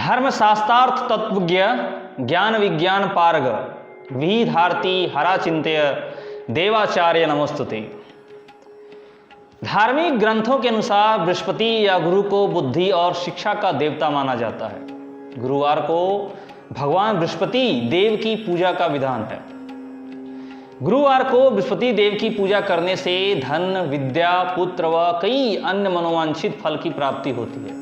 धर्म शास्त्रार्थ तत्वज्ञ ज्ञान विज्ञान पारग विहिधारती हरा चिंत्य देवाचार्य नमस्तुते। धार्मिक ग्रंथों के अनुसार बृहस्पति या गुरु को बुद्धि और शिक्षा का देवता माना जाता है। गुरुवार को भगवान बृहस्पति देव की पूजा का विधान है। गुरुवार को बृहस्पति देव की पूजा करने से धन, विद्या, पुत्र व कई अन्य मनोवांछित फल की प्राप्ति होती है।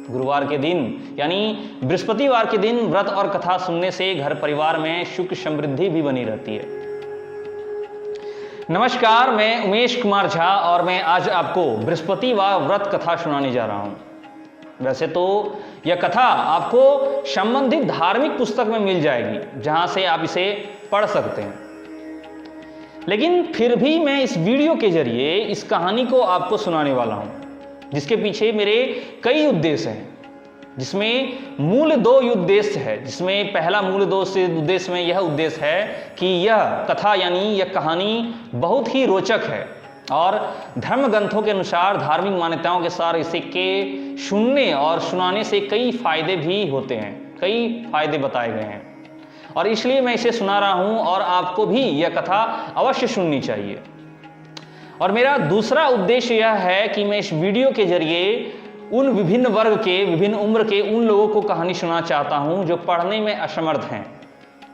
गुरुवार के दिन यानी बृहस्पतिवार के दिन व्रत और कथा सुनने से घर परिवार में सुख समृद्धि भी बनी रहती है। नमस्कार, मैं उमेश कुमार झा और मैं आज आपको बृहस्पतिवार व्रत कथा सुनाने जा रहा हूं। वैसे तो यह कथा आपको संबंधित धार्मिक पुस्तक में मिल जाएगी जहां से आप इसे पढ़ सकते हैं, लेकिन फिर भी मैं इस वीडियो के जरिए इस कहानी को आपको सुनाने वाला हूं, जिसके पीछे मेरे कई उद्देश्य हैं। जिसमें मूल दो उद्देश्य है। जिसमें पहला मूल दो उद्देश्य में यह उद्देश्य है कि यह कथा यानी यह कहानी बहुत ही रोचक है और धर्म ग्रंथों के अनुसार धार्मिक मान्यताओं के साथ इसे के सुनने और सुनाने से कई फायदे भी होते हैं, कई फायदे बताए गए हैं और इसलिए मैं इसे सुना रहा हूं और आपको भी यह कथा अवश्य सुननी चाहिए। और मेरा दूसरा उद्देश्य यह है कि मैं इस वीडियो के जरिए उन विभिन्न वर्ग के, विभिन्न उम्र के उन लोगों को कहानी सुनाना चाहता हूं जो पढ़ने में असमर्थ हैं,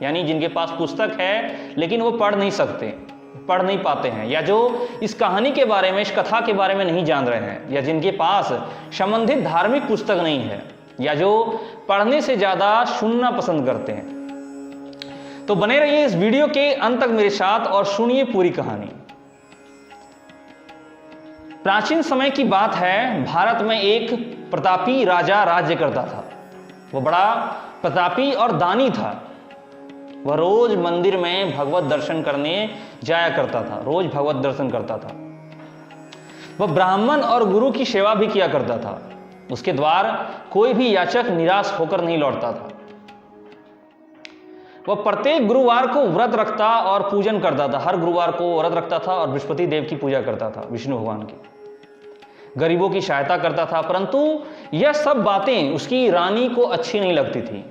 यानी जिनके पास पुस्तक है लेकिन वो पढ़ नहीं सकते, पढ़ नहीं पाते हैं, या जो इस कहानी के बारे में, इस कथा के बारे में नहीं जान रहे हैं, या जिनके पास संबंधित धार्मिक पुस्तक नहीं है, या जो पढ़ने से ज़्यादा सुनना पसंद करते हैं। तो बने रहिए इस वीडियो के अंत तक मेरे साथ और सुनिए पूरी कहानी। प्राचीन समय की बात है। भारत में एक प्रतापी राजा राज्य करता था। वह बड़ा प्रतापी और दानी था। वह रोज मंदिर में भगवत दर्शन करने जाया करता था, रोज भगवत दर्शन करता था। वह ब्राह्मण और गुरु की सेवा भी किया करता था। उसके द्वार कोई भी याचक निराश होकर नहीं लौटता था। वह प्रत्येक गुरुवार को व्रत रखता और पूजन करता था। हर गुरुवार को व्रत रखता था और बृहस्पति देव की पूजा करता था, विष्णु भगवान की। गरीबों की सहायता करता था, परंतु यह सब बातें उसकी रानी को अच्छी नहीं लगती थी।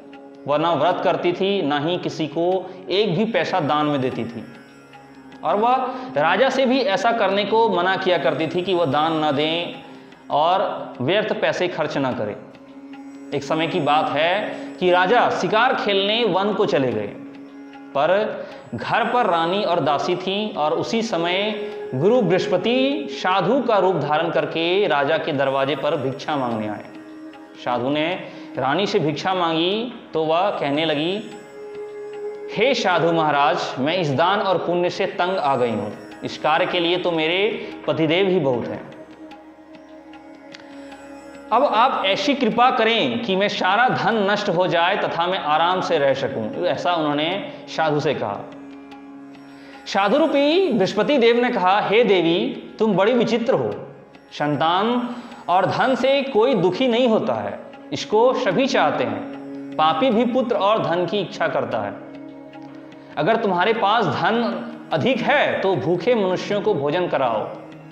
वह ना व्रत करती थी, ना ही किसी को एक भी पैसा दान में देती थी और वह राजा से भी ऐसा करने को मना किया करती थी कि वह दान न दें और व्यर्थ पैसे खर्च ना करें। एक समय की बात है कि राजा शिकार खेलने वन को चले गए, पर घर पर रानी और दासी थी और उसी समय गुरु बृहस्पति साधु का रूप धारण करके राजा के दरवाजे पर भिक्षा मांगने आए। साधु ने रानी से भिक्षा मांगी तो वह कहने लगी, हे साधु महाराज, मैं इस दान और पुण्य से तंग आ गई हूं। इस कार्य के लिए तो मेरे पतिदेव ही बहुत हैं। अब आप ऐसी कृपा करें कि मैं सारा धन नष्ट हो जाए तथा मैं आराम से रह सकूं। ऐसा उन्होंने साधु से कहा। साधु रूपी बृहस्पति देव ने कहा, हे देवी, तुम बड़ी विचित्र हो। संतान और धन से कोई दुखी नहीं होता है, इसको सभी चाहते हैं। पापी भी पुत्र और धन की इच्छा करता है। अगर तुम्हारे पास धन अधिक है तो भूखे मनुष्यों को भोजन कराओ,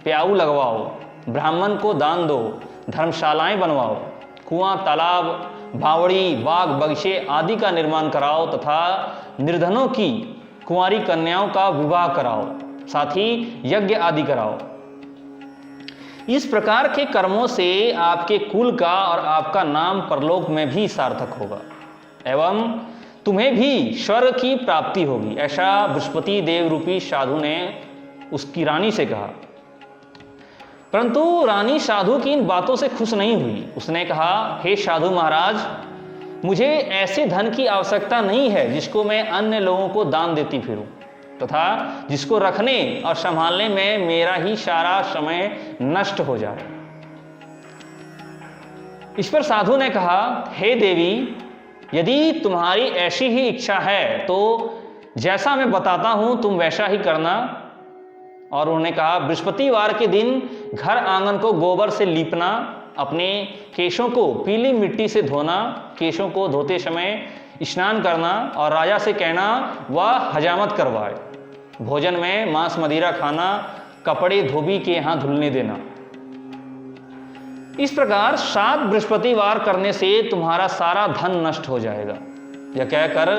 प्याऊ लगवाओ, ब्राह्मण को दान दो, धर्मशालाएं बनवाओ, कुआं, तालाब, बावड़ी, बाग, बगीचे आदि का निर्माण कराओ तथा निर्धनों की, कुंवारी कन्याओं का विवाह कराओ, साथ ही यज्ञ आदि कराओ। इस प्रकार के कर्मों से आपके कुल का और आपका नाम परलोक में भी सार्थक होगा एवं तुम्हें भी स्वर्ग की प्राप्ति होगी। ऐसा बृहस्पति देव रूपी साधु ने उसकी रानी से कहा। परंतु रानी साधु की इन बातों से खुश नहीं हुई। उसने कहा, हे साधु महाराज, मुझे ऐसे धन की आवश्यकता नहीं है जिसको मैं अन्य लोगों को दान देती फिरूं तथा जिसको रखने और संभालने में मेरा ही सारा समय नष्ट हो जाए। इस पर साधु ने कहा, हे देवी, यदि तुम्हारी ऐसी ही इच्छा है तो जैसा मैं बताता हूं तुम वैसा ही करना। और उन्होंने कहा, बृहस्पतिवार के दिन घर आंगन को गोबर से लीपना, अपने केशों को पीली मिट्टी से धोना, केशों को धोते समय स्नान करना और राजा से कहना वह हजामत करवाए। भोजन में मांस मदिरा खाना, कपड़े धोबी के यहाँ धुलने देना। इस प्रकार 7 बृहस्पतिवार करने से तुम्हारा सारा धन नष्ट हो जाएगा। यह कहकर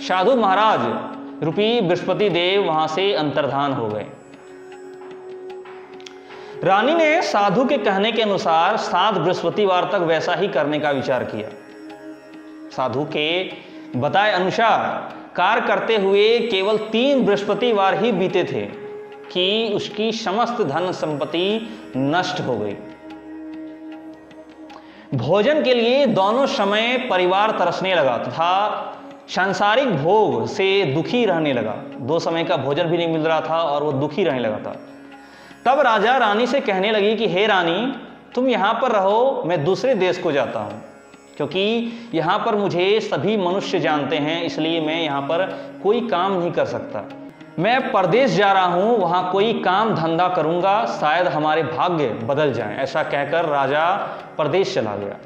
साधु महाराज रूपी बृहस्पति देव वहां से अंतर्धान हो गए। रानी ने साधु के कहने के अनुसार 7 बृहस्पतिवार तक वैसा ही करने का विचार किया। साधु के बताए अनुसार कार्य करते हुए केवल 3 बृहस्पतिवार ही बीते थे कि उसकी समस्त धन संपत्ति नष्ट हो गई। भोजन के लिए दोनों समय परिवार तरसने लगा तथा सांसारिक भोग से दुखी रहने लगा। 2 समय का भोजन भी नहीं मिल रहा था और वो दुखी रहने लगा था। तब राजा रानी से कहने लगी कि हे रानी, तुम यहाँ पर रहो, मैं दूसरे देश को जाता हूँ, क्योंकि यहाँ पर मुझे सभी मनुष्य जानते हैं, इसलिए मैं यहाँ पर कोई काम नहीं कर सकता। मैं परदेश जा रहा हूँ, वहाँ कोई काम धंधा करूँगा, शायद हमारे भाग्य बदल जाएं। ऐसा कहकर राजा परदेश चला गया।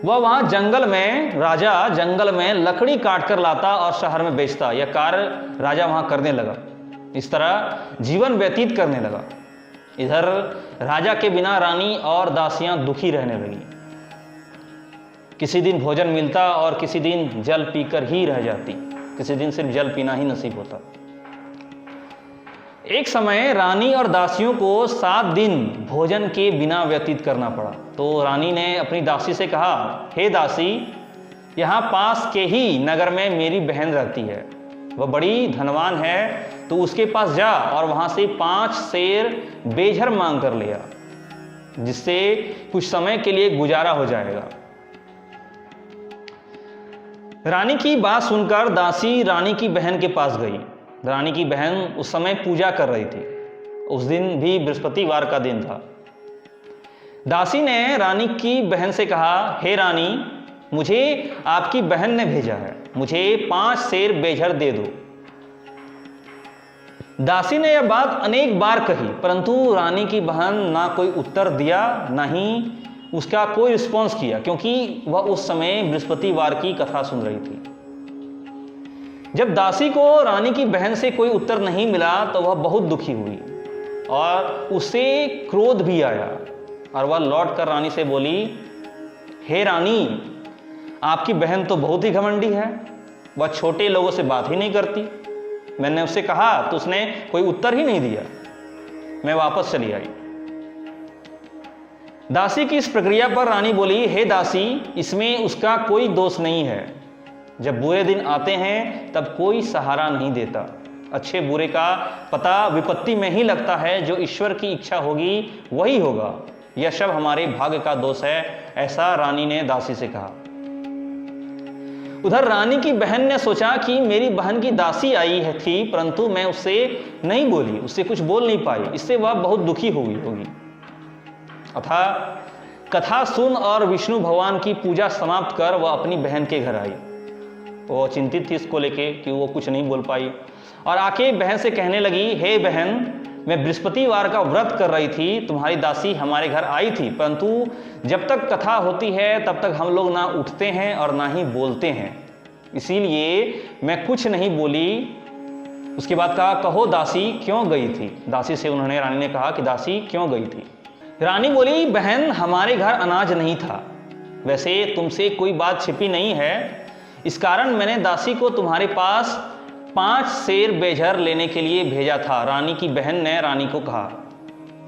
वह वहाँ राजा जंगल में लकड़ी काट कर लाता और शहर में बेचता। यह कार्य राजा वहाँ करने लगा। इस तरह जीवन व्यतीत करने लगा। इधर राजा के बिना रानी और दासियां दुखी रहने लगी। किसी दिन भोजन मिलता और किसी दिन जल पीकर ही रह जाती, किसी दिन सिर्फ जल पीना ही नसीब होता। एक समय रानी और दासियों को 7 दिन भोजन के बिना व्यतीत करना पड़ा। तो रानी ने अपनी दासी से कहा, हे दासी, यहाँ पास के ही नगर में मेरी बहन रहती है, वह बड़ी धनवान है, तो उसके पास जा और वहां से 5 सेर बेझर मांग कर ले आ, जिससे कुछ समय के लिए गुजारा हो जाएगा। रानी की बात सुनकर दासी रानी की बहन के पास गई। रानी की बहन उस समय पूजा कर रही थी। उस दिन भी बृहस्पतिवार का दिन था। दासी ने रानी की बहन से कहा, हे रानी, मुझे आपकी बहन ने भेजा है, मुझे 5 सेर बेझर दे दो। दासी ने यह बात अनेक बार कही, परंतु रानी की बहन ना कोई उत्तर दिया, ना ही उसका कोई रिस्पॉन्स किया, क्योंकि वह उस समय बृहस्पतिवार की कथा सुन रही थी। जब दासी को रानी की बहन से कोई उत्तर नहीं मिला तो वह बहुत दुखी हुई और उसे क्रोध भी आया और वह लौट कर रानी से बोली, हे रानी, आपकी बहन तो बहुत ही घमंडी है, वह छोटे लोगों से बात ही नहीं करती। मैंने उससे कहा तो उसने कोई उत्तर ही नहीं दिया। मैं वापस चली आई। दासी की इस प्रक्रिया पर रानी बोली, हे दासी, इसमें उसका कोई दोष नहीं है। जब बुरे दिन आते हैं तब कोई सहारा नहीं देता। अच्छे बुरे का पता विपत्ति में ही लगता है। जो ईश्वर की इच्छा होगी वही होगा। यह सब हमारे भाग्य का दोष है, ऐसा रानी ने दासी से कहा। उधर रानी की बहन ने सोचा कि मेरी बहन की दासी आई है थी, परंतु मैं उससे नहीं बोली, उससे कुछ बोल नहीं पाई, इससे वह बहुत दुखी हुई होगी। अतः कथा सुन और विष्णु भगवान की पूजा समाप्त कर वह अपनी बहन के घर आई। वो चिंतित थी इसको लेके कि वो कुछ नहीं बोल पाई और आके बहन से कहने लगी, हे बहन, मैं बृहस्पतिवार का व्रत कर रही थी, तुम्हारी दासी हमारे घर आई थी, परंतु जब तक कथा होती है तब तक हम लोग ना उठते हैं और ना ही बोलते हैं, इसीलिए मैं कुछ नहीं बोली। उसके बाद कहा, कहो दासी क्यों गई थी? दासी से रानी ने कहा कि दासी क्यों गई थी? रानी बोली, बहन, हमारे घर अनाज नहीं था। वैसे तुमसे कोई बात छिपी नहीं है, इस कारण मैंने दासी को तुम्हारे पास 5 सेर बेझर लेने के लिए भेजा था। रानी की बहन ने रानी को कहा।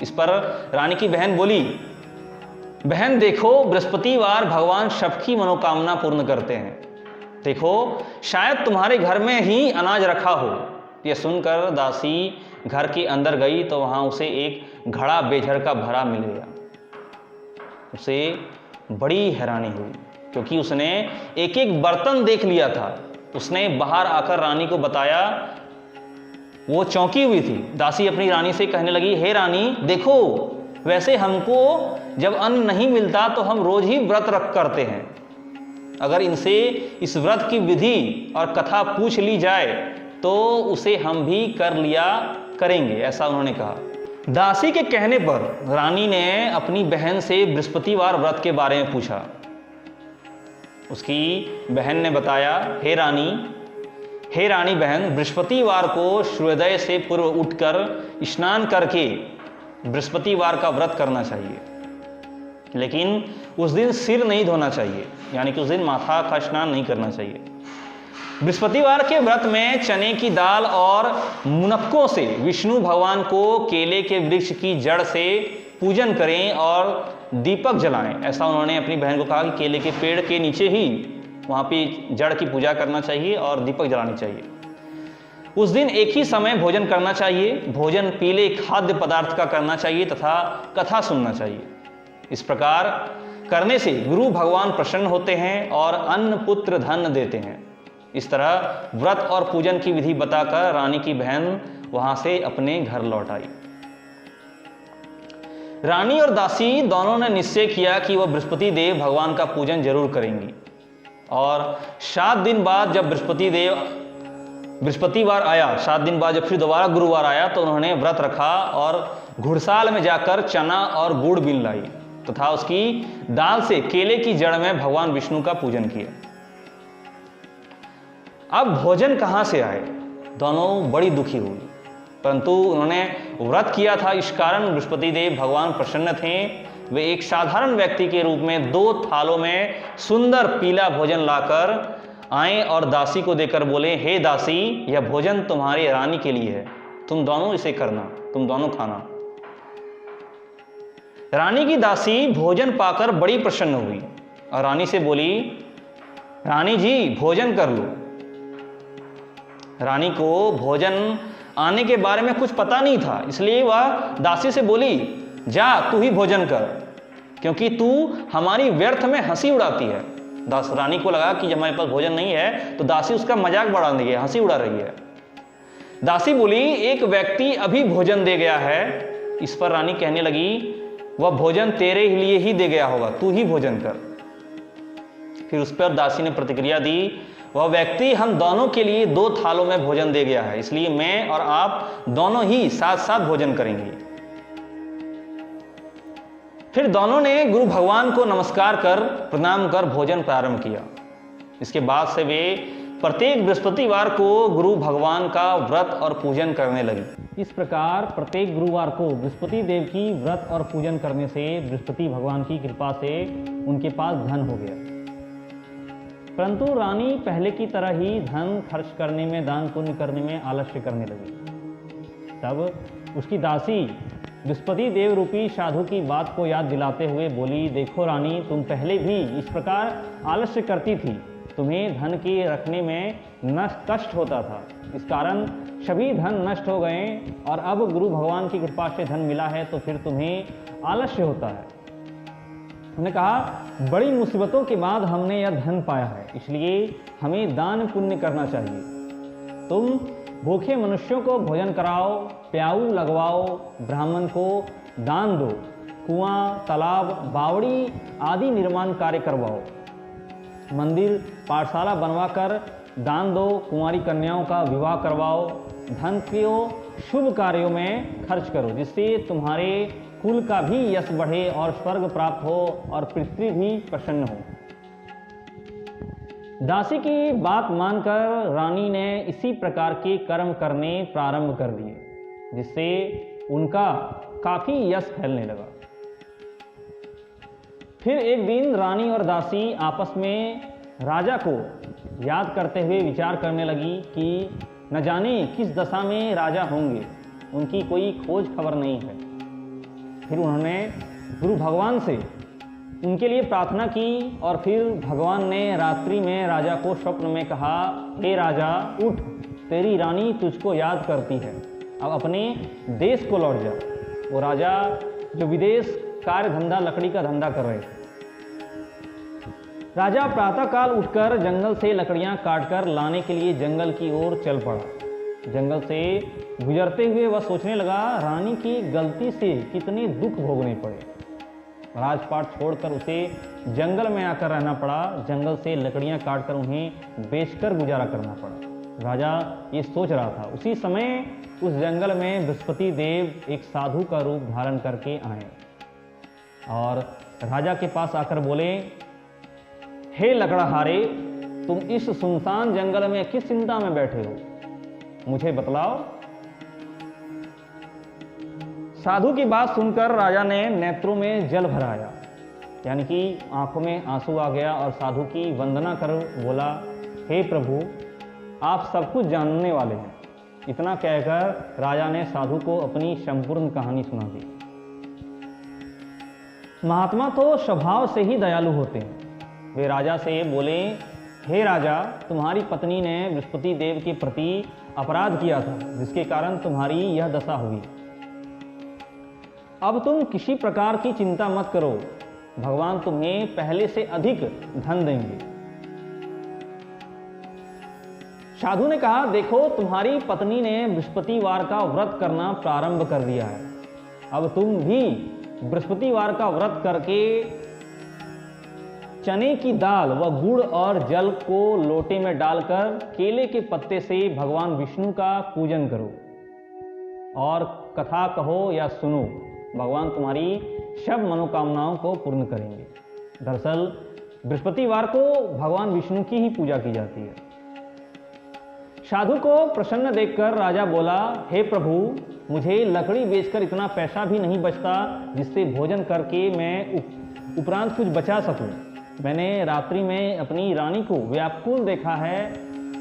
इस पर रानी की बहन बोली, बहन देखो, बृहस्पतिवार भगवान सबकी मनोकामना पूर्ण करते हैं। देखो, शायद तुम्हारे घर में ही अनाज रखा हो। यह सुनकर दासी घर के अंदर गई तो वहां उसे एक घड़ा बेझर का भरा मिल गया। उसे बड़ी हैरानी हुई, क्योंकि उसने एक एक बर्तन देख लिया था। उसने बाहर आकर रानी को बताया। वो चौंकी हुई थी। दासी अपनी रानी से कहने लगी, हे रानी, देखो, वैसे हमको जब अन्न नहीं मिलता तो हम रोज ही व्रत रख करते हैं। अगर इनसे इस व्रत की विधि और कथा पूछ ली जाए तो उसे हम भी कर लिया करेंगे, ऐसा उन्होंने कहा। दासी के कहने पर रानी ने अपनी बहन से बृहस्पतिवार व्रत के बारे में पूछा। उसकी बहन ने बताया, हे रानी बहन, बृहस्पतिवार को सूर्योदय से पूर्व उठकर स्नान करके बृहस्पतिवार का व्रत करना चाहिए, लेकिन उस दिन सिर नहीं धोना चाहिए, यानी कि उस दिन माथा का स्नान नहीं करना चाहिए। बृहस्पतिवार के व्रत में चने की दाल और मुनक्कों से विष्णु भगवान को केले के वृक्ष की जड़ से पूजन करें और दीपक जलाएं। ऐसा उन्होंने अपनी बहन को कहा कि केले के पेड़ के नीचे ही वहाँ पे जड़ की पूजा करना चाहिए और दीपक जलानी चाहिए। उस दिन एक ही समय भोजन करना चाहिए। भोजन पीले खाद्य पदार्थ का करना चाहिए तथा कथा सुनना चाहिए। इस प्रकार करने से गुरु भगवान प्रसन्न होते हैं और अन्न पुत्र धन देते हैं। इस तरह व्रत और पूजन की विधि बताकर रानी की बहन वहां से अपने घर लौट आई। रानी और दासी दोनों ने निश्चय किया कि वह बृहस्पति देव भगवान का पूजन जरूर करेंगी और 7 दिन बाद जब बृहस्पतिवार आया, 7 दिन बाद जब फिर दोबारा गुरुवार आया तो उन्होंने व्रत रखा और घुड़साल में जाकर चना और गुड़ बीन लाई तथा उसकी दाल से केले की जड़ में भगवान विष्णु का पूजन किया। अब भोजन कहां से आए? दोनों बड़ी दुखी हुई, परंतु उन्होंने व्रत किया था, इस कारण बृहस्पति देव भगवान प्रसन्न थे। वे एक साधारण व्यक्ति के रूप में 2 थालों में सुंदर पीला भोजन लाकर आए और दासी को देकर बोले, हे दासी, यह भोजन तुम्हारी रानी के लिए है, तुम दोनों इसे करना, तुम दोनों खाना। रानी की दासी भोजन पाकर बड़ी प्रसन्न हुई और रानी से बोली, रानी जी भोजन कर लो। रानी को भोजन आने के बारे में कुछ पता नहीं था, इसलिए वह दासी से बोली, जा तू ही भोजन कर, क्योंकि तू हमारी व्यर्थ में हंसी उड़ाती है। रानी को लगा कि जब हमारे पास भोजन नहीं है तो दासी उसका मजाक बढ़ा रही है, हंसी उड़ा रही है। दासी बोली, एक व्यक्ति अभी भोजन दे गया है। इस पर रानी कहने लगी, वह भोजन तेरे लिए ही दे गया होगा, तू ही भोजन कर। फिर उस पर दासी ने प्रतिक्रिया दी, वह व्यक्ति हम दोनों के लिए 2 थालों में भोजन दे गया है, इसलिए मैं और आप दोनों ही साथ साथ भोजन करेंगे। फिर दोनों ने गुरु भगवान को नमस्कार कर प्रणाम कर भोजन प्रारंभ किया। इसके बाद से वे प्रत्येक बृहस्पतिवार को गुरु भगवान का व्रत और पूजन करने लगी। इस प्रकार प्रत्येक गुरुवार को बृहस्पति देव की व्रत और पूजन करने से बृहस्पति भगवान की कृपा से उनके पास धन हो गया। परंतु रानी पहले की तरह ही धन खर्च करने में, दान पुण्य करने में आलस्य करने लगी। तब उसकी दासी बृहस्पति देव रूपी साधु की बात को याद दिलाते हुए बोली, देखो रानी, तुम पहले भी इस प्रकार आलस्य करती थी, तुम्हें धन के रखने में कष्ट होता था, इस कारण सभी धन नष्ट हो गए और अब गुरु भगवान की कृपा से धन मिला है तो फिर तुम्हें आलस्य होता है। उन्होंने कहा, बड़ी मुसीबतों के बाद हमने यह धन पाया है, इसलिए हमें दान पुण्य करना चाहिए। तुम भूखे मनुष्यों को भोजन कराओ, प्याऊ लगवाओ, ब्राह्मण को दान दो, कुआं, तालाब, बावड़ी आदि निर्माण कार्य करवाओ, मंदिर, पाठशाला बनवाकर दान दो, कुंवारी कन्याओं का विवाह करवाओ, धन को शुभ कार्यों में खर्च करो, जिससे तुम्हारे कुल का भी यश बढ़े और स्वर्ग प्राप्त हो और पृथ्वी भी प्रसन्न हो। दासी की बात मानकर रानी ने इसी प्रकार के कर्म करने प्रारंभ कर दिए, जिससे उनका काफी यश फैलने लगा। फिर एक दिन रानी और दासी आपस में राजा को याद करते हुए विचार करने लगी कि न जाने किस दशा में राजा होंगे, उनकी कोई खोज खबर नहीं है। फिर उन्होंने गुरु भगवान से उनके लिए प्रार्थना की और फिर भगवान ने रात्रि में राजा को स्वप्न में कहा, हे राजा उठ, तेरी रानी तुझको याद करती है, अब अपने देश को लौट जा। वो राजा जो विदेश कार्य धंधा, लकड़ी का धंधा कर रहे थे। राजा प्रातःकाल उठकर जंगल से लकड़ियां काटकर लाने के लिए जंगल की ओर चल पड़ा। जंगल से गुजरते हुए वह सोचने लगा, रानी की गलती से कितने दुख भोगने पड़े। राजपाट छोड़कर उसे जंगल में आकर रहना पड़ा, जंगल से लकड़ियां काटकर उन्हें बेचकर गुजारा करना पड़ा। राजा ये सोच रहा था, उसी समय उस जंगल में बृहस्पति देव एक साधु का रूप धारण करके आए और राजा के पास आकर बोले, हे लकड़हारे, तुम इस सुनसान जंगल में किस चिंता में बैठे हो, मुझे बतलाओ। साधु की बात सुनकर राजा ने नेत्रों में जल भराया, यानी कि आंखों में आंसू आ गया और साधु की वंदना कर बोला, हे प्रभु, आप सब कुछ जानने वाले हैं। इतना कहकर राजा ने साधु को अपनी संपूर्ण कहानी सुना दी। महात्मा तो स्वभाव से ही दयालु होते हैं। वे राजा से बोले, हे राजा, तुम्हारी पत्नी ने बृहस्पति देव के प्रति अपराध किया था, जिसके कारण तुम्हारी यह दशा हुई। अब तुम किसी प्रकार की चिंता मत करो, भगवान तुम्हें पहले से अधिक धन देंगे। साधु ने कहा, देखो, तुम्हारी पत्नी ने बृहस्पतिवार का व्रत करना प्रारंभ कर दिया है। अब तुम भी बृहस्पतिवार का व्रत करके चने की दाल व गुड़ और जल को लोटे में डालकर केले के पत्ते से भगवान विष्णु का पूजन करो और कथा कहो या सुनो। भगवान तुम्हारी सब मनोकामनाओं को पूर्ण करेंगे। दरअसल बृहस्पतिवार को भगवान विष्णु की ही पूजा की जाती है। साधु को प्रसन्न देखकर राजा बोला, हे प्रभु, मुझे लकड़ी बेचकर इतना पैसा भी नहीं बचता जिससे भोजन करके मैं उपरांत कुछ बचा सकूं। मैंने रात्रि में अपनी रानी को व्याकुल देखा है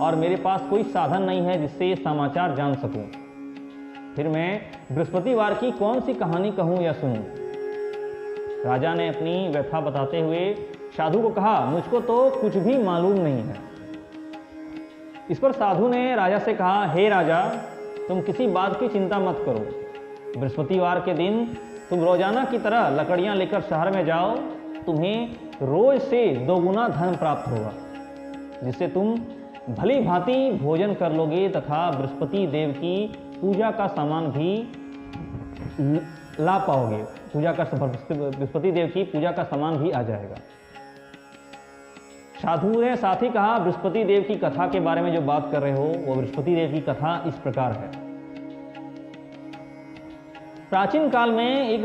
और मेरे पास कोई साधन नहीं है जिससे समाचार जान सकूं। फिर मैं बृहस्पतिवार की कौन सी कहानी कहूं या सुनूं? राजा ने अपनी व्यथा बताते हुए साधु को कहा, मुझको तो कुछ भी मालूम नहीं है। इस पर साधु ने राजा से कहा, हे राजा, तुम किसी बात की चिंता मत करो। बृहस्पतिवार के दिन तुम रोजाना की तरह लकड़ियां लेकर शहर में जाओ। तुम्हें रोज से 2 गुना धन प्राप्त होगा, जिससे तुम भली भांति भोजन कर लोगे तथा बृहस्पति देव की पूजा का सामान भी ला पाओगे। बृहस्पति देव की पूजा का सामान भी आ जाएगा। साधु ने साथ ही कहा, बृहस्पति देव की कथा के बारे में जो बात कर रहे हो, वो बृहस्पति देव की कथा इस प्रकार है। प्राचीन काल में एक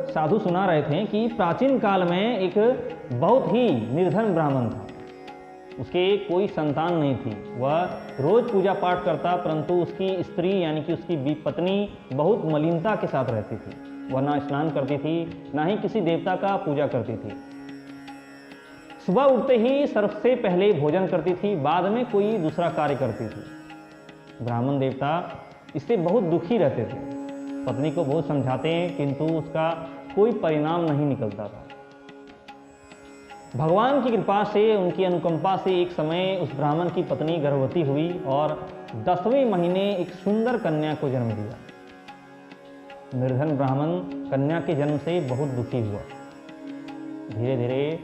साधु सुना रहे थे कि प्राचीन काल में एक बहुत ही निर्धन ब्राह्मण था। उसके कोई संतान नहीं थी। वह रोज पूजा पाठ करता, परंतु उसकी स्त्री यानी कि उसकी पत्नी बहुत मलिनता के साथ रहती थी। वह ना स्नान करती थी, ना ही किसी देवता का पूजा करती थी। सुबह उठते ही सबसे पहले भोजन करती थी, बाद में कोई दूसरा कार्य करती थी। ब्राह्मण देवता इससे बहुत दुखी रहते थे। पत्नी को बहुत समझाते हैं, किंतु उसका कोई परिणाम नहीं निकलता था। भगवान की कृपा से, उनकी अनुकंपा से एक समय उस ब्राह्मण की पत्नी गर्भवती हुई और 10वें महीने एक सुंदर कन्या को जन्म दिया। निर्धन ब्राह्मण कन्या के जन्म से बहुत दुखी हुआ। धीरे धीरे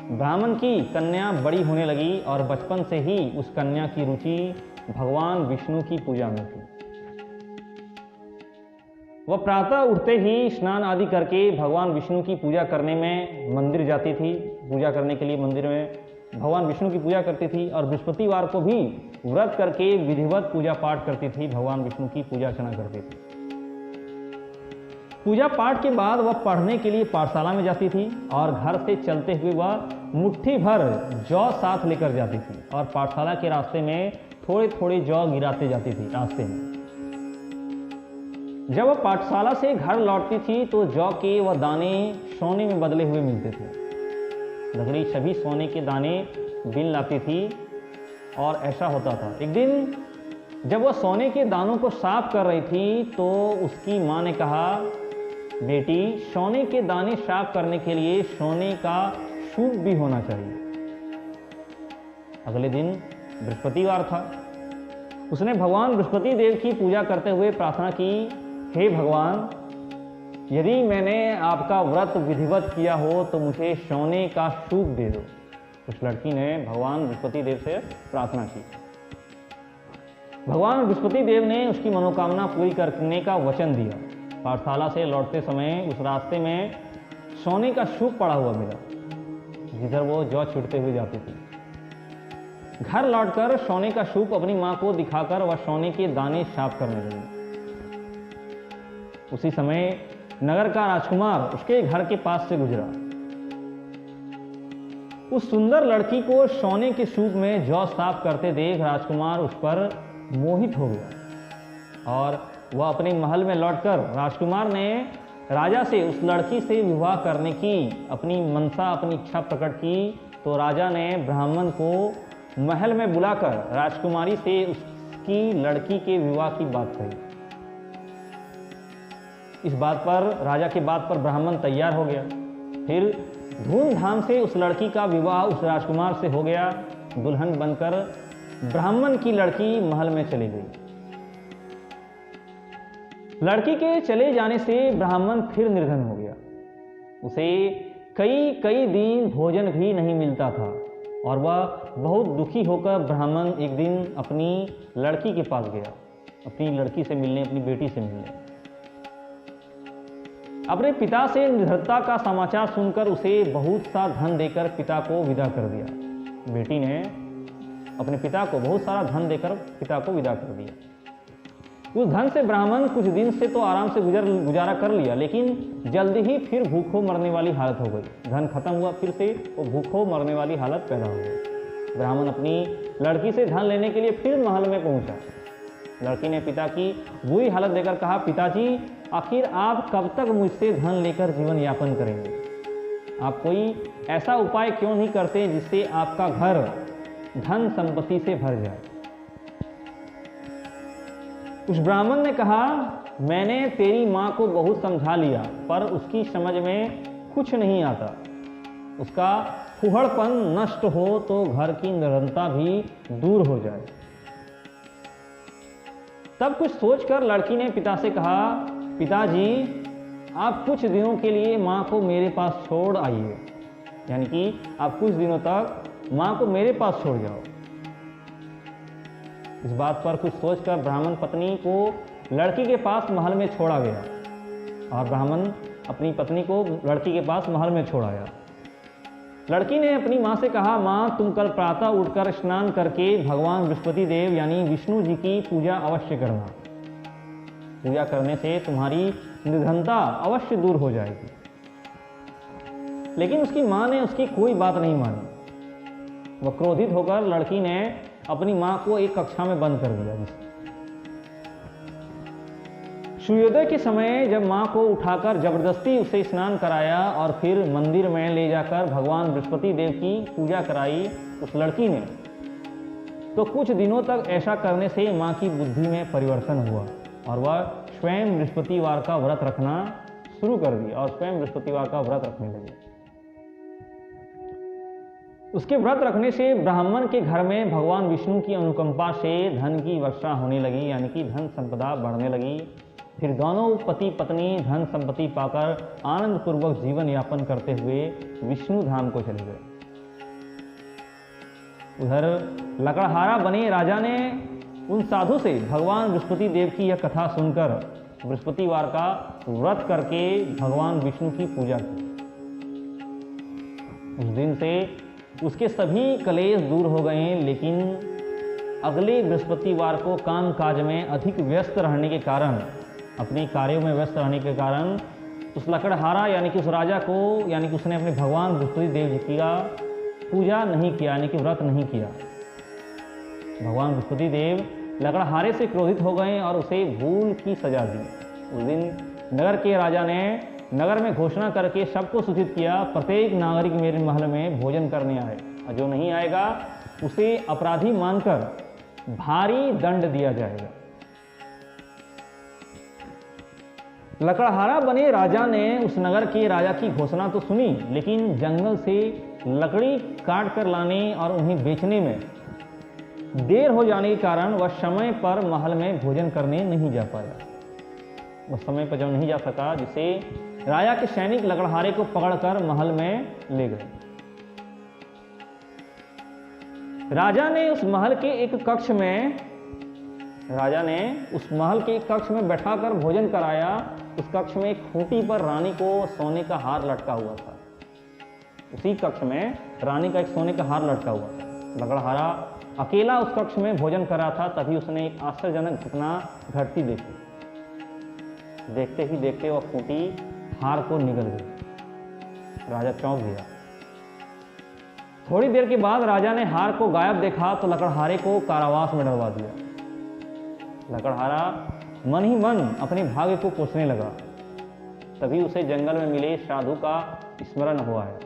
ब्राह्मण की कन्या बड़ी होने लगी और बचपन से ही उस कन्या की रुचि भगवान विष्णु की पूजा में थी। वह प्रातः उठते ही स्नान आदि करके भगवान विष्णु की पूजा करने में मंदिर जाती थी। पूजा करने के लिए मंदिर में भगवान विष्णु की पूजा करती थी और बृहस्पतिवार को भी व्रत करके विधिवत पूजा पाठ करती थी, भगवान विष्णु की पूजा अर्चना करती थी। पूजा पाठ के बाद वह पढ़ने के लिए पाठशाला में जाती थी और घर से चलते हुए वह मुट्ठी भर जौ साथ लेकर जाती थी और पाठशाला के रास्ते में थोड़े थोड़े जौ गिराते जाती थी रास्ते में। जब वह पाठशाला से घर लौटती थी तो जौ के वह दाने सोने में बदले हुए मिलते थे। लकड़ी सभी सोने के दाने बिन लाती थी और ऐसा होता था। एक दिन जब वह सोने के दानों को साफ कर रही थी तो उसकी माँ ने कहा, बेटी, सोने के दाने साफ करने के लिए सोने का सूप भी होना चाहिए। अगले दिन बृहस्पतिवार था। उसने भगवान बृहस्पति देव की पूजा करते हुए प्रार्थना की, हे भगवान, यदि मैंने आपका व्रत विधिवत किया हो तो मुझे सोने का सूप दे दो। उस लड़की ने भगवान बृहस्पति देव से प्रार्थना की। भगवान बृहस्पति देव ने उसकी मनोकामना पूरी करने का वचन दिया। पाठशाला से लौटते समय उस रास्ते में सोने का सूप पड़ा हुआ मिला, जिधर वो जौ छींटते हुए जाती थी। घर लौटकर सोने का सूप अपनी माँ को दिखाकर वह सोने के दाने साफ करने लगी। उसी समय नगर का राजकुमार उसके घर के पास से गुजरा। उस सुंदर लड़की को सोने के सूप में जौ साफ करते देख राजकुमार उस पर मोहित हो गया और वह अपने महल में लौटकर राजकुमार ने राजा से उस लड़की से विवाह करने की अपनी मनसा, अपनी इच्छा प्रकट की, तो राजा ने ब्राह्मण को महल में बुलाकर राजकुमारी से उसकी लड़की के विवाह की बात कही। इस बात पर, राजा की बात पर ब्राह्मण तैयार हो गया। फिर धूमधाम से उस लड़की का विवाह उस राजकुमार से हो गया। दुल्हन बनकर ब्राह्मण की लड़की महल में चली गई। लड़की के चले जाने से ब्राह्मण फिर निर्धन हो गया। उसे कई कई दिन भोजन भी नहीं मिलता था और वह बहुत दुखी होकर ब्राह्मण एक दिन अपनी लड़की के पास गया, अपनी लड़की से मिलने, अपनी बेटी से मिलने। अपने पिता से निर्धनता का समाचार सुनकर उसे बहुत सा धन देकर पिता को विदा कर दिया। बेटी ने अपने पिता को बहुत सारा धन देकर पिता को विदा कर दिया। उस धन से ब्राह्मण कुछ दिन से तो आराम से गुजारा कर लिया, लेकिन जल्दी ही फिर भूखों मरने वाली हालत हो गई। धन खत्म हुआ, फिर से वो भूखों मरने वाली हालत पैदा हो गई। ब्राह्मण अपनी लड़की से धन लेने के लिए फिर महल में पहुंचा। लड़की ने पिता की बुरी हालत देखकर कहा, पिताजी, आखिर आप कब तक मुझसे धन लेकर जीवन यापन करेंगे? आप कोई ऐसा उपाय क्यों नहीं करते जिससे आपका घर धन संपत्ति से भर जाए? उस ब्राह्मण ने कहा, मैंने तेरी माँ को बहुत समझा लिया, पर उसकी समझ में कुछ नहीं आता। उसका फुहड़पन नष्ट हो तो घर की निरंतरता भी दूर हो जाए। तब कुछ सोचकर लड़की ने पिता से कहा, पिताजी, आप कुछ दिनों के लिए माँ को मेरे पास छोड़ आइए, यानी कि आप कुछ दिनों तक माँ को मेरे पास छोड़ जाओ। इस बात पर कुछ सोचकर ब्राह्मण पत्नी को लड़की के पास महल में छोड़ा गया और ब्राह्मण अपनी पत्नी को लड़की के पास महल में छोड़ आया। लड़की ने अपनी माँ से कहा, माँ, तुम कल प्रातः उठकर स्नान करके भगवान बृहस्पति देव यानी विष्णु जी की पूजा अवश्य करना। पूजा करने से तुम्हारी निर्धनता अवश्य दूर हो जाएगी। लेकिन उसकी माँ ने उसकी कोई बात नहीं मानी। वह क्रोधित होकर लड़की ने अपनी माँ को एक कक्षा में बंद कर दिया। सूर्योदय के समय जब माँ को उठाकर जबरदस्ती उसे स्नान कराया और फिर मंदिर में ले जाकर भगवान बृहस्पति देव की पूजा कराई उस लड़की ने, तो कुछ दिनों तक ऐसा करने से माँ की बुद्धि में परिवर्तन हुआ और वह स्वयं बृहस्पतिवार का व्रत रखना शुरू कर दिया और स्वयं बृहस्पतिवार का व्रत रखने लगी। उसके व्रत रखने से ब्राह्मण के घर में भगवान विष्णु की अनुकंपा से धन की वर्षा होने लगी, यानी कि धन संपदा बढ़ने लगी। फिर दोनों पति पत्नी धन संपत्ति पाकर आनंद पूर्वक जीवन यापन करते हुए विष्णु धाम को चले गए। उधर लकड़हारा बने राजा ने उन साधु से भगवान बृहस्पति देव की यह कथा सुनकर बृहस्पतिवार का व्रत करके भगवान विष्णु की पूजा की। उस दिन से उसके सभी कलेश दूर हो गए, लेकिन अगले बृहस्पतिवार को काम काज में अधिक व्यस्त रहने के कारण, अपने कार्यों में व्यस्त रहने के कारण उस लकड़हारा यानी कि उस राजा को, यानी कि उसने अपने भगवान बृहस्पति देव जी की पूजा नहीं किया, यानी कि व्रत नहीं किया। भगवान बृहस्पति देव लकड़हारे से क्रोधित हो गए और उसे भूल की सजा दी। उस दिन नगर के राजा ने नगर में घोषणा करके सबको सूचित किया, प्रत्येक नागरिक मेरे महल में भोजन करने आए और जो नहीं आएगा उसे अपराधी मानकर भारी दंड दिया जाएगा। लकड़हारा बने राजा ने उस नगर के राजा की घोषणा तो सुनी, लेकिन जंगल से लकड़ी काट कर लाने और उन्हें बेचने में देर हो जाने के कारण वह समय पर महल में भोजन करने नहीं जा पाया। वह समय पर जब नहीं जा सका, जिसे राजा के सैनिक लकड़हारे को पकड़कर महल में ले गए। राजा ने उस महल के एक कक्ष में बैठाकर भोजन कराया। उस कक्ष में एक खूंटी पर रानी को सोने का हार लटका हुआ था। उसी कक्ष में रानी का एक सोने का हार लटका हुआ था। लकड़हारा अकेला उस कक्ष में भोजन कर रहा था, तभी उसने एक आश्चर्यजनक घटना घटती देखी। देखते ही देखते वह खूंटी हार को निगल गई। राजा चौंक गया। थोड़ी देर के बाद राजा ने हार को गायब देखा तो लकड़हारे को कारावास में डलवा दिया। लकड़हारा मन ही मन अपने भाग्य को कोसने लगा। तभी उसे जंगल में मिले साधु का स्मरण हुआ है।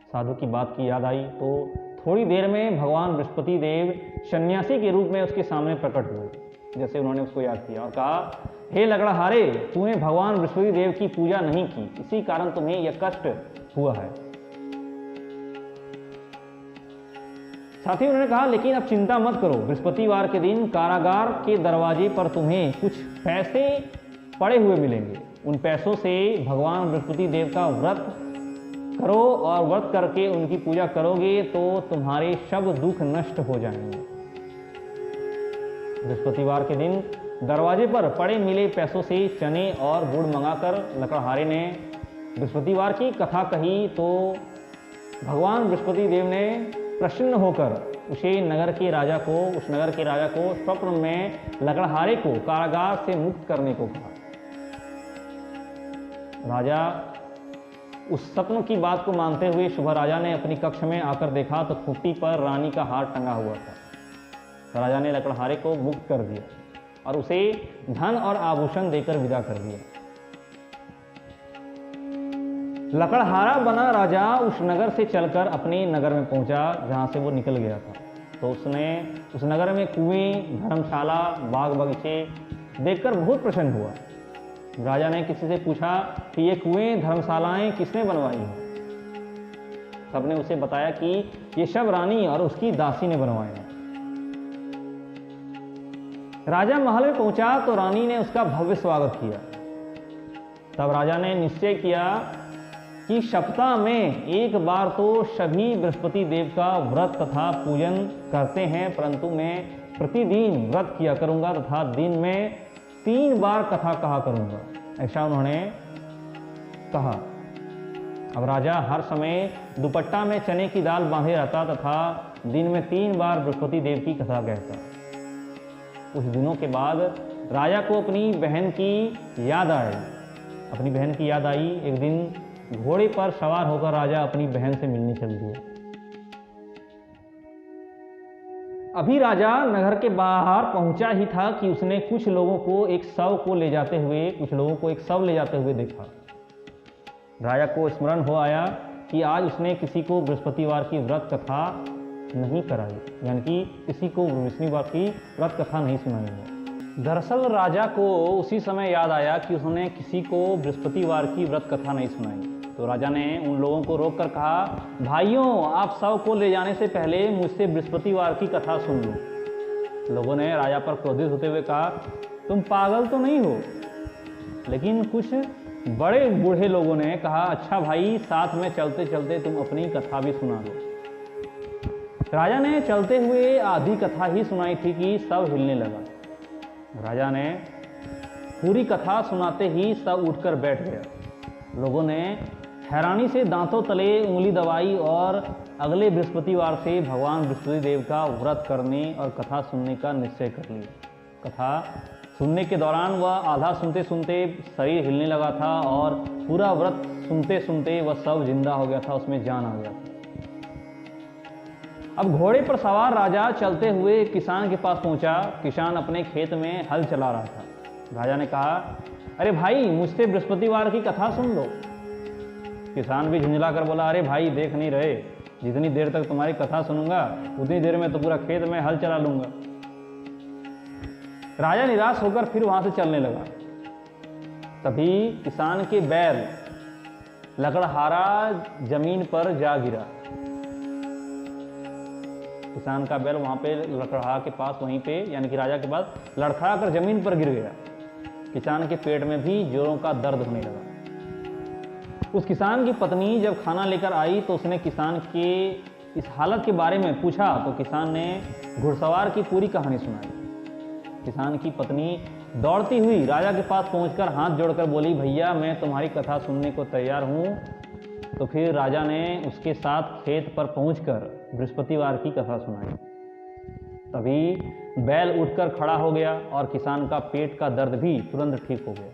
साधु की बात की याद आई तो थोड़ी देर में भगवान बृहस्पति देव सन्यासी के रूप में उसके सामने प्रकट हुए, जैसे उन्होंने उसको याद किया और कहा, हे लकड़हारे, तूने भगवान बृहस्पति देव की पूजा नहीं की, इसी कारण तुम्हें यह कष्ट हुआ है। साथ ही उन्होंने कहा, लेकिन अब चिंता मत करो, बृहस्पतिवार के दिन कारागार के दरवाजे पर तुम्हें कुछ पैसे पड़े हुए मिलेंगे। उन पैसों से भगवान बृहस्पति देव का व्रत करो और व्रत करके उनकी पूजा करोगे तो तुम्हारे सब दुख नष्ट हो जाएंगे। बृहस्पतिवार के दिन दरवाजे पर पड़े मिले पैसों से चने और गुड़ मंगाकर लकड़हारे ने बृहस्पतिवार की कथा कही तो भगवान बृहस्पति देव ने प्रसन्न होकर उस नगर के राजा को स्वप्न में लकड़हारे को कारागार से मुक्त करने को कहा। राजा उस स्वप्न की बात को मानते हुए सुबह राजा ने अपनी कक्ष में आकर देखा तो खूंटी पर रानी का हार टंगा हुआ था। तो राजा ने लकड़हारे को मुक्त कर दिया और उसे धन और आभूषण देकर विदा कर दिया। लकड़हारा बना राजा उस नगर से चलकर अपने नगर में पहुंचा जहां से वो निकल गया था। तो उसने उस नगर में कुएं, धर्मशाला, बाग बगीचे देखकर बहुत प्रसन्न हुआ। राजा ने किसी से पूछा कि ये कुएं, धर्मशालाएं किसने बनवाई हैं? सबने उसे बताया कि ये सब रानी और उसकी दासी ने बनवाए हैं। राजा महल में पहुंचा तो रानी ने उसका भव्य स्वागत किया। तब राजा ने निश्चय किया कि सप्ताह में एक बार तो सभी बृहस्पति देव का व्रत तथा पूजन करते हैं, परंतु मैं प्रतिदिन व्रत किया करूंगा तथा दिन में 3 बार कथा कहा करूंगा, ऐसा उन्होंने कहा। अब राजा हर समय दुपट्टा में चने की दाल बांधे रहता तथा दिन में 3 बार बृहस्पति देव की कथा कहता। कुछ दिनों के बाद राजा को अपनी बहन की याद आई। एक दिन घोड़े पर सवार होकर राजा अपनी बहन से मिलने चल दिया। अभी राजा नगर के बाहर पहुंचा ही था कि उसने कुछ लोगों को एक शव ले जाते हुए देखा। राजा को स्मरण हो आया कि आज उसने किसी को बृहस्पतिवार की व्रत कथा नहीं कराई, यानी कि किसी को बृहस्पतिवार की व्रत कथा नहीं सुनाई है। दरअसल राजा को उसी समय याद आया कि उसने किसी को बृहस्पतिवार की व्रत कथा नहीं सुनाई। तो राजा ने उन लोगों को रोककर कहा, भाइयों, आप शव को ले जाने से पहले मुझसे बृहस्पतिवार की कथा सुन लो। लोगों ने राजा पर क्रोधित होते हुए कहा, तुम पागल तो नहीं हो? लेकिन कुछ बड़े बूढ़े लोगों ने कहा, अच्छा भाई, साथ में चलते चलते तुम अपनी कथा भी सुना दो। राजा ने चलते हुए आधी कथा ही सुनाई थी कि सब हिलने लगा। राजा ने पूरी कथा सुनाते ही सब उठकर बैठ गया। लोगों ने हैरानी से दांतों तले उंगली दबाई और अगले बृहस्पतिवार से भगवान बृहस्पति देव का व्रत करने और कथा सुनने का निश्चय कर लिया। कथा सुनने के दौरान वह आधा सुनते सुनते शरीर हिलने लगा था और पूरा व्रत सुनते सुनते वह सब जिंदा हो गया था, उसमें जान आ गया था। अब घोड़े पर सवार राजा चलते हुए किसान के पास पहुंचा। किसान अपने खेत में हल चला रहा था। राजा ने कहा, अरे भाई, मुझसे बृहस्पतिवार की कथा सुन लो। किसान भी झुंझला कर बोला, अरे भाई, देख नहीं रहे, जितनी देर तक तुम्हारी कथा सुनूंगा उतनी देर में तो पूरा खेत में हल चला लूंगा। राजा निराश होकर फिर वहां से चलने लगा। तभी किसान के बैल लकड़हारा जमीन पर जा गिरा। किसान का बैल वहां पे लकड़हारा के पास, वहीं पे यानी कि राजा के पास लड़खड़ा कर जमीन पर गिर गया। किसान के पेट में भी जोरों का दर्द होने लगा। उस किसान की पत्नी जब खाना लेकर आई तो उसने किसान के इस हालत के बारे में पूछा तो किसान ने घुड़सवार की पूरी कहानी सुनाई। किसान की पत्नी दौड़ती हुई राजा के पास पहुंचकर हाथ जोड़कर बोली, भैया, मैं तुम्हारी कथा सुनने को तैयार हूं। तो फिर राजा ने उसके साथ खेत पर पहुंचकर बृहस्पतिवार की कथा सुनाई। तभी बैल उठकर खड़ा हो गया और किसान का पेट का दर्द भी तुरंत ठीक हो गया।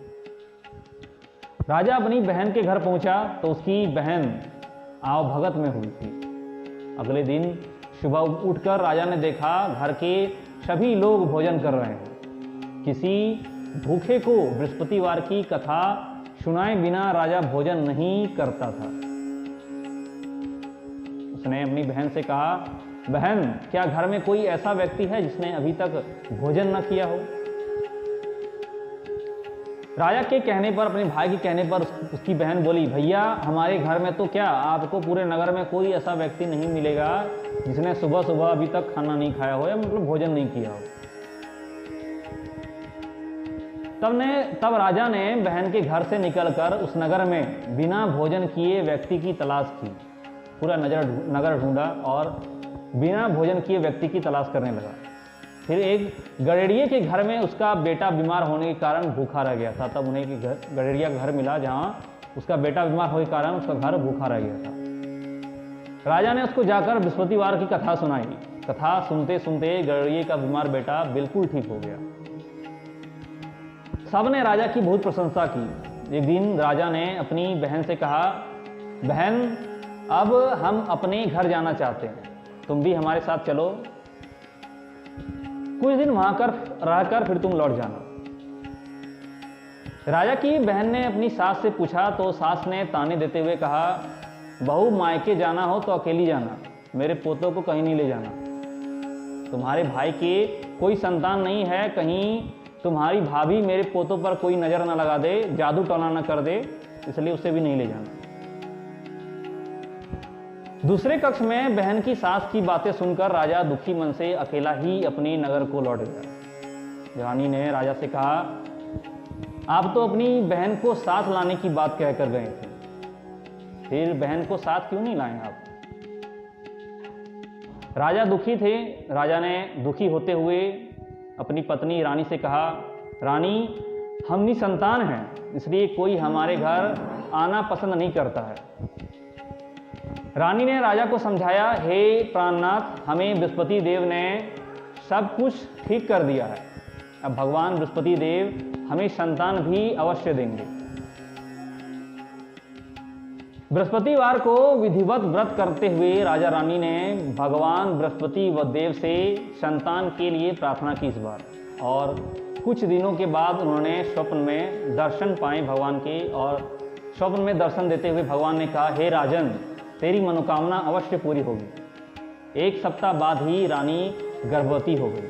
राजा अपनी बहन के घर पहुंचा तो उसकी बहन आवभगत में हुई थी। अगले दिन सुबह उठकर राजा ने देखा घर के सभी लोग भोजन कर रहे हैं। किसी भूखे को बृहस्पतिवार की कथा सुनाए बिना राजा भोजन नहीं करता था। उसने अपनी बहन से कहा, बहन, क्या घर में कोई ऐसा व्यक्ति है जिसने अभी तक भोजन न किया हो? राजा के कहने पर, अपने भाई के कहने पर उसकी बहन बोली, भैया, हमारे घर में तो क्या, आपको पूरे नगर में कोई ऐसा व्यक्ति नहीं मिलेगा जिसने सुबह सुबह अभी तक खाना नहीं खाया हो या मतलब भोजन नहीं किया हो। तब राजा ने बहन के घर से निकलकर उस नगर में बिना भोजन किए व्यक्ति की तलाश की। पूरा नगर ढूंढा और बिना भोजन किए व्यक्ति की तलाश करने लगा। फिर एक गडेरिये के घर में उसका बेटा बीमार होने के कारण भूखा रह गया था। तब उन्हें गडेरिया का घर मिला जहां उसका बेटा बीमार होने के कारण उसका घर भूखा रह गया था। राजा ने उसको जाकर बृहस्पतिवार की कथा सुनाई। कथा सुनते सुनते गडेरिये का बीमार बेटा बिल्कुल ठीक हो गया। सबने राजा की बहुत प्रशंसा की। एक दिन राजा ने अपनी बहन से कहा, बहन, अब हम अपने घर जाना चाहते हैं, तुम भी हमारे साथ चलो। कुछ दिन वहां रहकर फिर तुम लौट जाना। राजा की बहन ने अपनी सास से पूछा तो सास ने ताने देते हुए कहा, बहू, मायके जाना हो तो अकेली जाना, मेरे पोतों को कहीं नहीं ले जाना। तुम्हारे भाई के कोई संतान नहीं है, कहीं तुम्हारी भाभी मेरे पोतों पर कोई नजर न लगा दे, जादू टोना न कर दे, इसलिए उसे भी नहीं ले जाना। दूसरे कक्ष में बहन की सास की बातें सुनकर राजा दुखी मन से अकेला ही अपने नगर को लौट गया। रानी ने राजा से कहा, आप तो अपनी बहन को साथ लाने की बात कहकर गए थे, फिर बहन को साथ क्यों नहीं लाए आप? राजा दुखी थे। राजा ने दुखी होते हुए अपनी पत्नी रानी से कहा, रानी, हम निसंतान हैं, इसलिए कोई हमारे घर आना पसंद नहीं करता है। रानी ने राजा को समझाया, हे प्राणनाथ, हमें बृहस्पति देव ने सब कुछ ठीक कर दिया है, अब भगवान बृहस्पति देव हमें संतान भी अवश्य देंगे। बृहस्पतिवार को विधिवत व्रत करते हुए राजा रानी ने भगवान बृहस्पति व देव से संतान के लिए प्रार्थना की इस बार, और कुछ दिनों के बाद उन्होंने स्वप्न में दर्शन पाए भगवान के, और स्वप्न में दर्शन देते हुए भगवान ने कहा, हे राजन, तेरी मनोकामना अवश्य पूरी होगी। 1 सप्ताह बाद ही रानी गर्भवती हो गई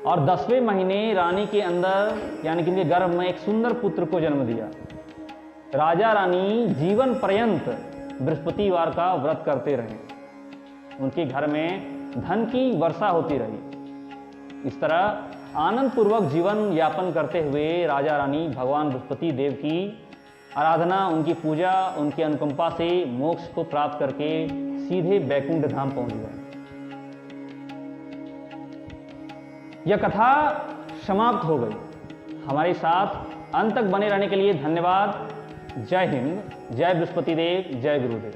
और 10वें महीने रानी के अंदर यानी कि गर्भ में एक सुंदर पुत्र को जन्म दिया। राजा रानी जीवन पर्यंत बृहस्पतिवार का व्रत करते रहे। उनके घर में धन की वर्षा होती रही। इस तरह आनंद पूर्वक जीवन यापन करते हुए राजा रानी भगवान बृहस्पति देव की आराधना, उनकी पूजा, उनकी अनुकंपा से मोक्ष को प्राप्त करके सीधे बैकुंठ धाम पहुंच गए। यह कथा समाप्त हो गई। हमारे साथ अंत तक बने रहने के लिए धन्यवाद। जय हिंद, जय बृहस्पति देव, जय गुरुदेव।